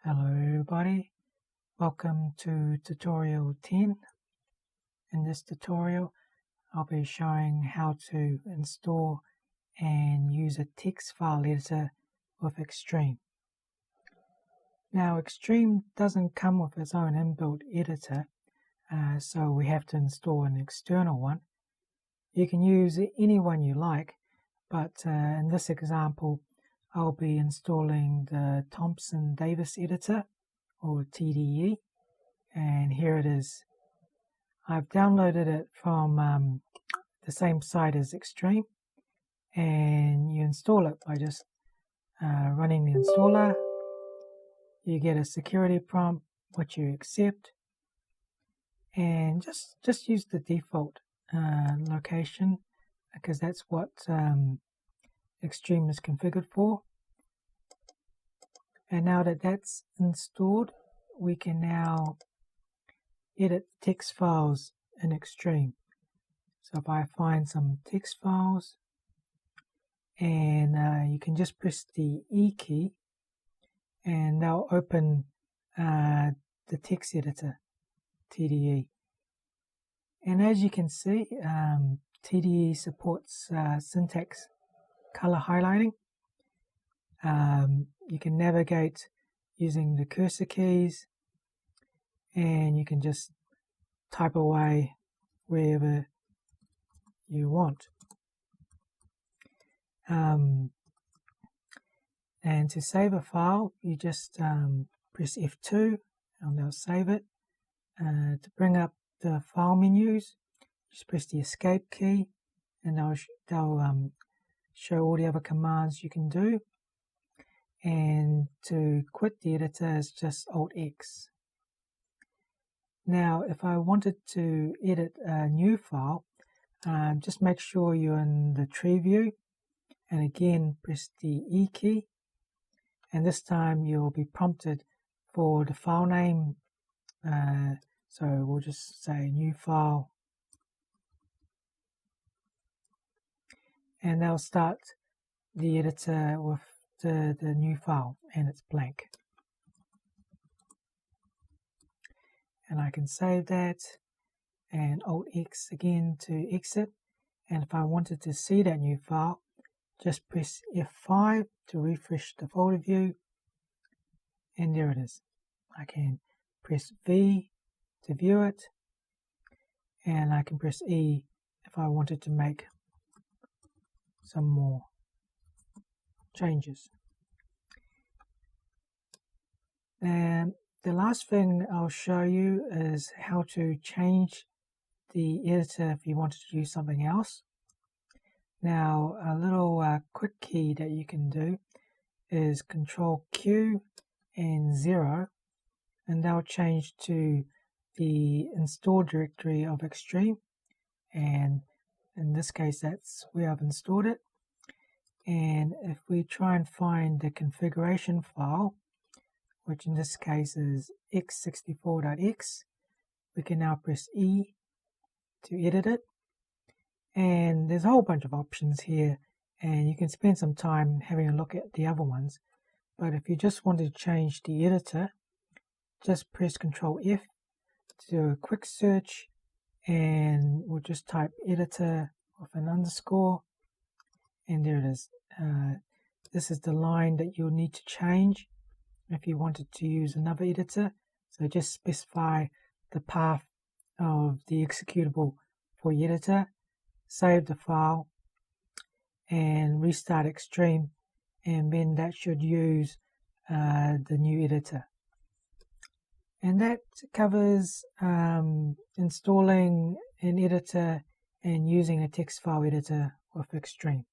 Hello everybody, welcome to tutorial 10. In this tutorial I'll be showing how to install and use a text file editor with Extreme. Now Extreme doesn't come with its own inbuilt editor, so we have to install an external one. You can use any one you like, but in this example I'll be installing the Thompson Davis editor, or TDE, and here it is. I've downloaded it from the same site as Extreme, and you install it by just running the installer. You get a security prompt, which you accept, and just use the default location, because that's what Extreme is configured for. And now that that's installed, we can now edit text files in Extreme. So if I find some text files, and you can just press the E key and they'll open the text editor, TDE. And as you can see, TDE supports syntax color highlighting. You can navigate using the cursor keys, and you can just type away wherever you want. And to save a file, you just press F2 and they'll save it. To bring up the file menus, just press the escape key and they'll show all the other commands you can do. And to quit the editor is just Alt-X. Now, if I wanted to edit a new file, just make sure you're in the tree view, and again press the E key, and this time you'll be prompted for the file name. So we'll just say new file, and they'll start the editor with the new file, and it's blank. And I can save that, and Alt-X again to exit. And if I wanted to see that new file, just press F5 to refresh the folder view, and there it is. I can press V to view it, and I can press E if I wanted to make some more changes. And the last thing I'll show you is how to change the editor if you wanted to use something else. Now, a little quick key that you can do is Control Q and 0, and they'll change to the install directory of Extreme, and in this case that's where I've installed it. And if we try and find the configuration file, which in this case is x64.x, we can now press E to edit it. And there's a whole bunch of options here, and you can spend some time having a look at the other ones. But if you just want to change the editor, just press Control F to do a quick search, and we'll just type editor with an underscore, and there it is. This is the line that you'll need to change if you wanted to use another editor. So just specify the path of the executable for your editor, save the file, and restart Extreme, and then that should use the new editor. And that covers installing an editor and using a text file editor with Extreme.